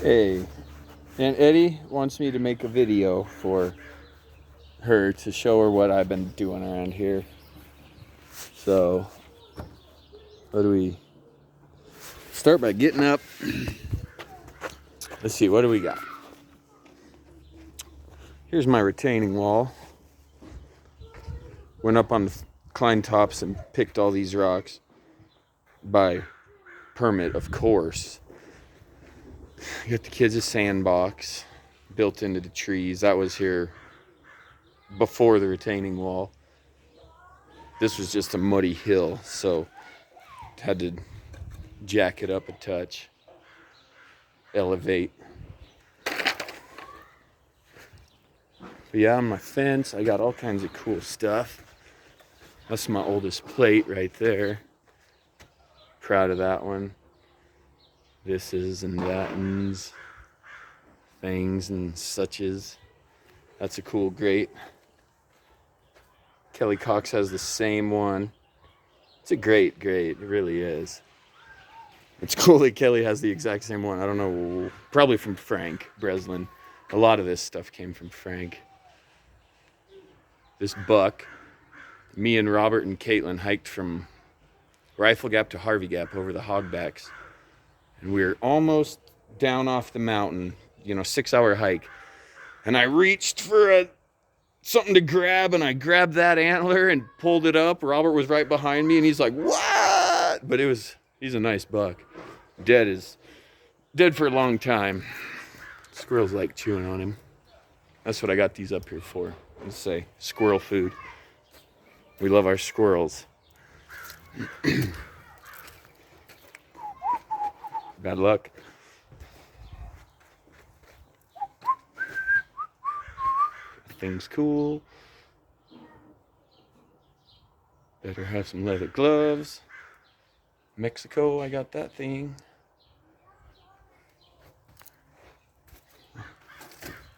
Hey, and Eddie wants me to make a video for her to show her what I've been doing around here. So, what do we start by getting up? Let's see, what do we got? Here's my retaining wall. Went up on the Klein tops and picked all these rocks by permit, of course. Got the kids a sandbox built into the trees. That was here before the retaining wall. This was just a muddy hill, so had to jack it up a touch, elevate. But yeah, on my fence, I got all kinds of cool stuff. That's my oldest plate right there. Proud of that one. Thises and thatins, things and suches. That's a cool grate. Kelly Cox has the same one. It's a great grate, it really is. It's cool that Kelly has the exact same one. I don't know, probably from Frank Breslin. A lot of this stuff came from Frank. This buck, me and Robert and Caitlin hiked from Rifle Gap to Harvey Gap over the hogbacks. And we were almost down off the mountain, 6-hour hike. And I reached for something to grab, and I grabbed that antler and pulled it up. Robert was right behind me, and he's like, "What?" But he's a nice buck. Dead for a long time. Squirrels like chewing on him. That's what I got these up here for. Let's say squirrel food. We love our squirrels. Bad luck. Thing's cool. Better have some leather gloves. Mexico, I got that thing.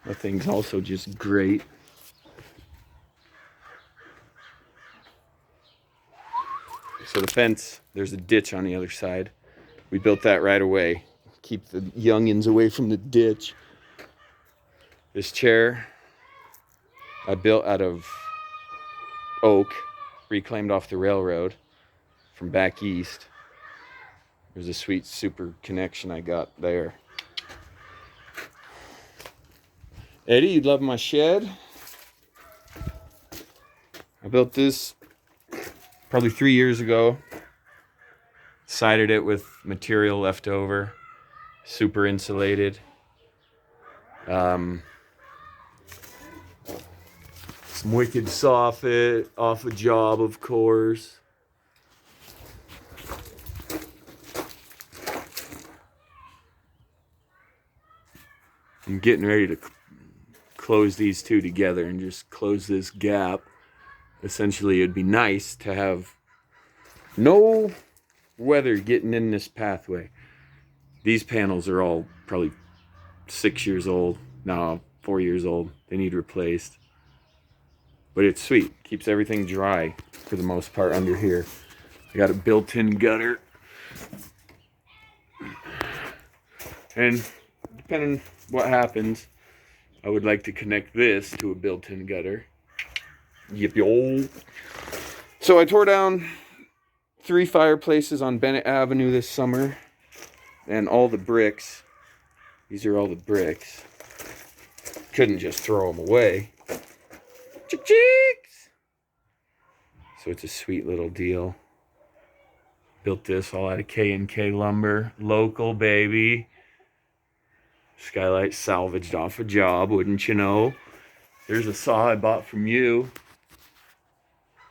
That thing's also just great. So the fence, there's a ditch on the other side. We built that right away. Keep the youngins away from the ditch. This chair I built out of oak, reclaimed off the railroad from back east. There's a sweet super connection I got there. Eddie, you'd love my shed. I built this probably 3 years ago. Sided it with material left over, super insulated. Some wicked soffit off a job, of course. I'm getting ready to close these two together and just close this gap. Essentially, it'd be nice to have no weather getting in this pathway. These panels are all probably 6 years old. No, 4 years old. They need replaced. But it's sweet. Keeps everything dry for the most part under here. I got a built-in gutter. And depending what happens, I would like to connect this to a built-in gutter. Yippee-oh. So I tore down 3 fireplaces on Bennett Avenue this summer. And all the bricks. These are all the bricks. Couldn't just throw them away. Cheeks. So it's a sweet little deal. Built this all out of K&K lumber. Local, baby. Skylight salvaged off a job, wouldn't you know? There's a saw I bought from you.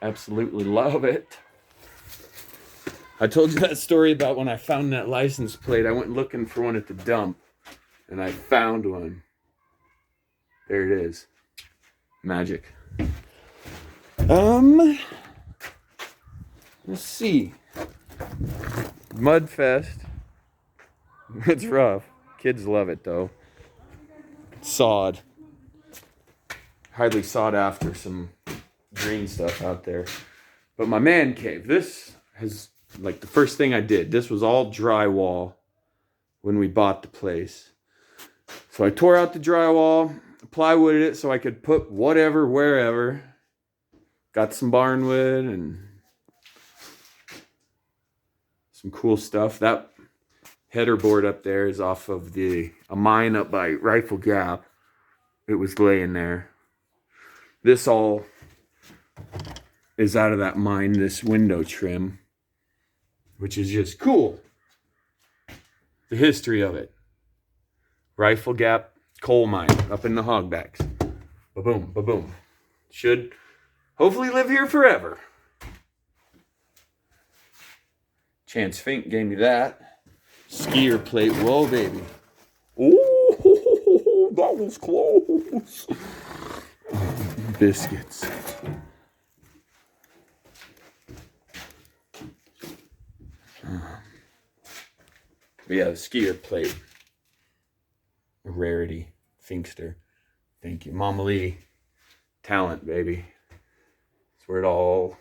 Absolutely love it. I told you that story about when I found that license plate. I went looking for one at the dump, and I found one. There it is. Magic. Let's see. Mudfest. It's rough. Kids love it though. Sawed. Hardly sought after some green stuff out there. But my man cave, this has, like, the first thing I did, this was all drywall when we bought the place. So I tore out the drywall, plywooded it so I could put whatever, wherever. Got some barnwood and some cool stuff. That header board up there is off of a mine up by Rifle Gap. It was laying there. This all is out of that mine, this window trim, which is just cool. The history of it. Rifle Gap coal mine up in the hogbacks. Ba-boom, ba-boom. Should hopefully live here forever. Chance Fink gave me that. Skier plate. Whoa, baby. Oh, that was close. Biscuits. But yeah, the skier plate. A rarity. Finkster. Thank you. Mama Lee. Talent, baby. That's where it all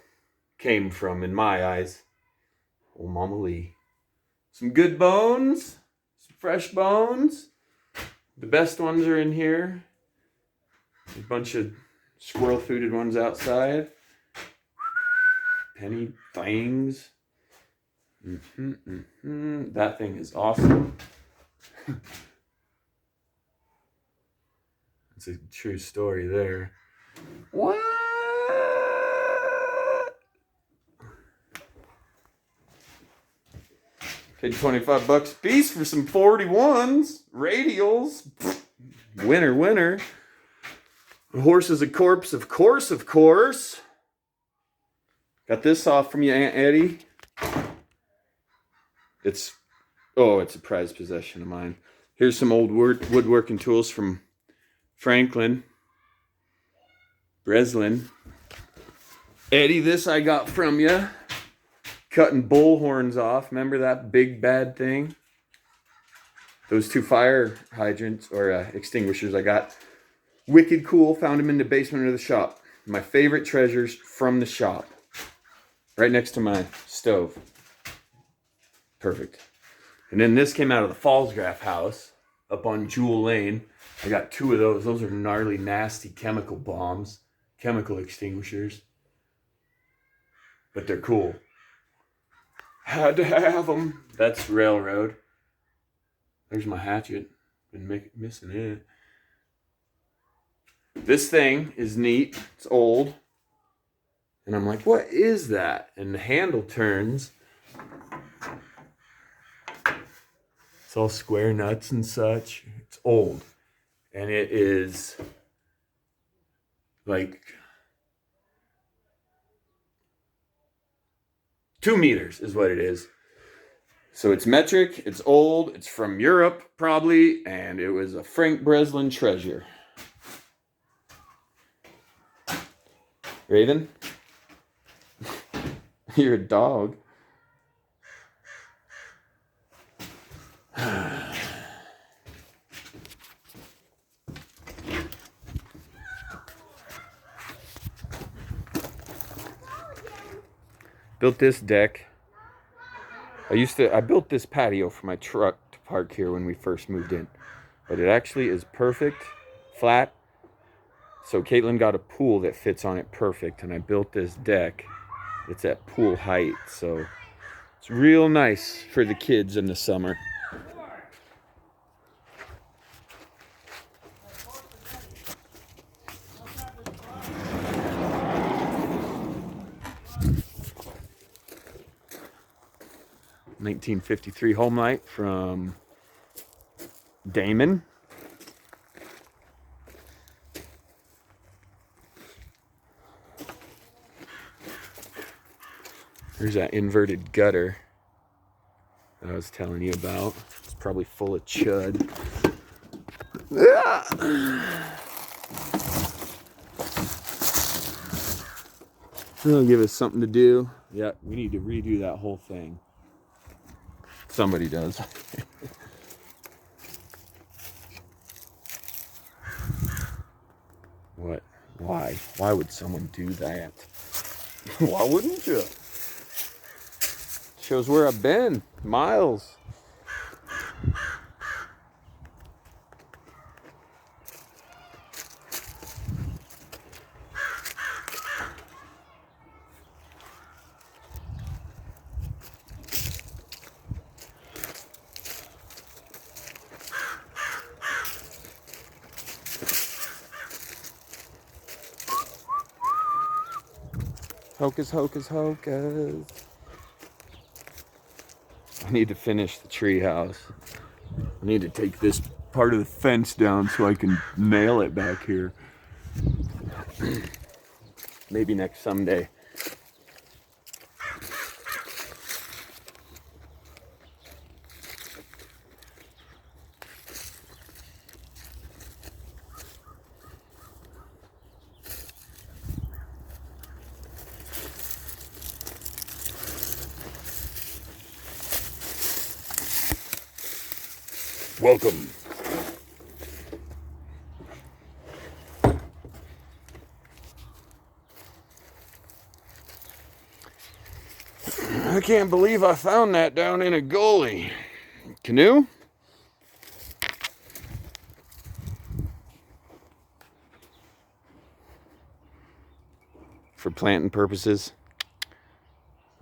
came from in my eyes. Oh, Mama Lee. Some good bones. Some fresh bones. The best ones are in here. A bunch of squirrel-fooded ones outside. Penny things. That thing is awesome. It's a true story there. What? Paid $25 a piece for some 41s. Radials. Winner, winner. The horse is a corpse, of course, of course. Got this off from you, Aunt Eddie. It's a prized possession of mine. Here's some old woodworking tools from Franklin. Breslin. Eddie, this I got from you. Cutting bull horns off. Remember that big bad thing? Those 2 fire hydrants or extinguishers I got. Wicked cool. Found them in the basement of the shop. My favorite treasures from the shop. Right next to my stove. Perfect. And then this came out of the Fallsgraf house up on Jewel Lane. I got 2 of those. Those are gnarly, nasty chemical bombs. Chemical extinguishers. But they're cool. Had to have them. That's railroad. There's my hatchet. Been missing it. This thing is neat. It's old. And I'm like, what is that? And the handle turns. It's all square nuts and such. It's old. And it is like 2 meters is what it is. So it's metric, it's old, it's from Europe probably, and it was a Frank Breslin treasure. Raven? You're a dog. Built this deck. I built this patio for my truck to park here when we first moved in. But it actually is perfect, flat. So Caitlin got a pool that fits on it perfect, and I built this deck. It's at pool height, so it's real nice for the kids in the summer. $1953 home light from Damon. There's that inverted gutter that I was telling you about. It's probably full of chud. It'll give us something to do. Yeah, we need to redo that whole thing. Somebody does. What? Why? Why would someone do that? Why wouldn't you? Shows where I've been. Miles. Hocus, hocus, hocus. I need to finish the tree house. I need to take this part of the fence down so I can nail it back here. Maybe next someday. Welcome. I can't believe I found that down in a gully. Canoe? For planting purposes.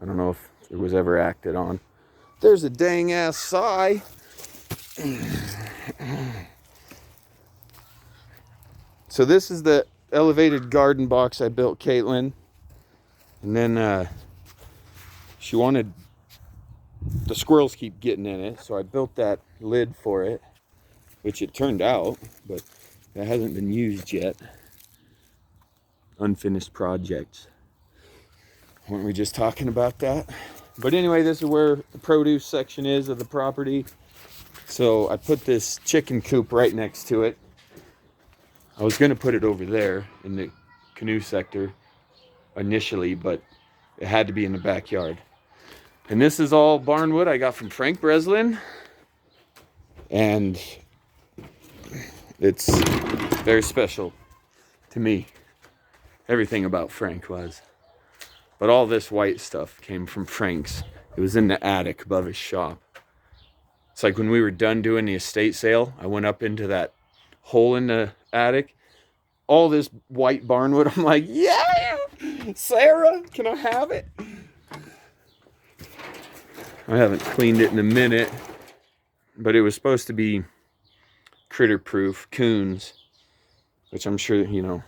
I don't know if it was ever acted on. There's a dang ass sigh. So this is the elevated garden box I built Caitlin. And then she wanted, the squirrels keep getting in it, so I built that lid for it, which it turned out, but that hasn't been used yet. Unfinished projects. Weren't we just talking about that? But anyway, this is where the produce section is of the property. So I put this chicken coop right next to it. I was going to put it over there in the canoe sector initially, but it had to be in the backyard. And this is all barn wood I got from Frank Breslin. And it's very special to me. Everything about Frank was. But all this white stuff came from Frank's. It was in the attic above his shop. It's like when we were done doing the estate sale, I went up into that hole in the attic. All this white barnwood. I'm like, yeah, Sarah, can I have it? I haven't cleaned it in a minute, but it was supposed to be critter proof, coons, which I'm sure, you know,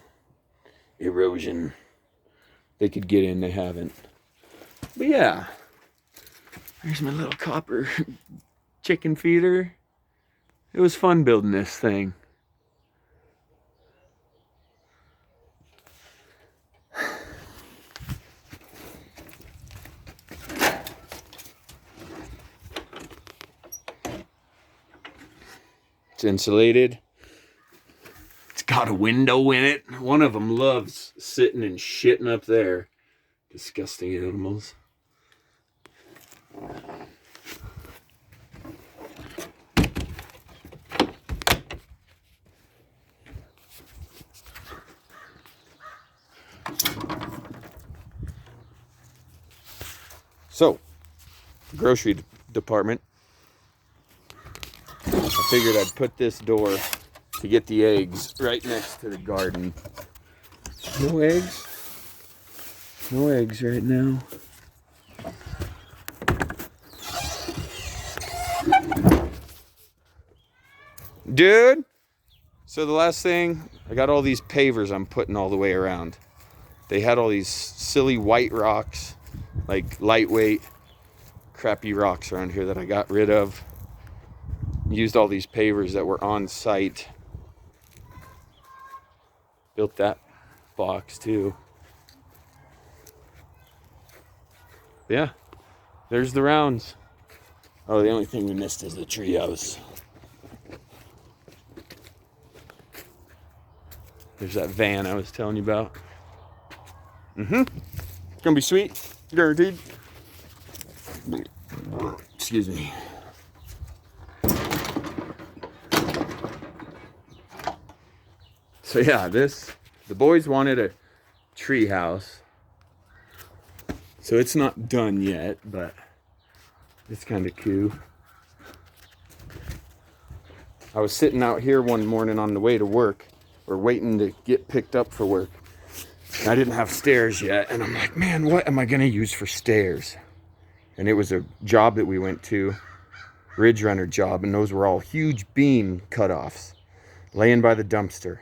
erosion, they could get in, they haven't. But yeah, there's my little copper chicken feeder. It was fun building this thing. It's insulated. It's got a window in it. One of them loves sitting and shitting up there. Disgusting animals. So, grocery department. I figured I'd put this door to get the eggs right next to the garden. No eggs? No eggs right now. Dude! So the last thing, I got all these pavers I'm putting all the way around. They had all these silly white rocks, like lightweight, crappy rocks around here that I got rid of. Used all these pavers that were on site. Built that box too. Yeah, there's the rounds. Oh, the only thing we missed is the treehouse. There's that van I was telling you about. It's gonna be sweet, guaranteed. Excuse me. So yeah, the boys wanted a tree house. So it's not done yet, but it's kind of cool. I was sitting out here one morning on the way to work, or waiting to get picked up for work. I didn't have stairs yet, and I'm like, man, what am I gonna use for stairs? And it was a job that we went to, Ridge Runner job, and those were all huge beam cutoffs, laying by the dumpster.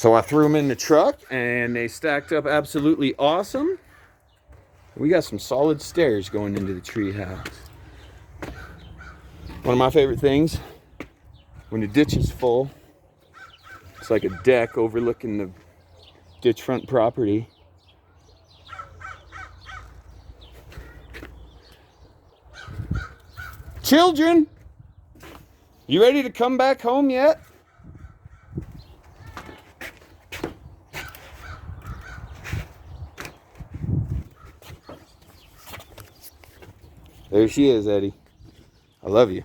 So I threw them in the truck and they stacked up absolutely awesome. We got some solid stairs going into the tree house. One of my favorite things, when the ditch is full, it's like a deck overlooking the ditch front property. Children, you ready to come back home yet? There she is, Eddie. I love you.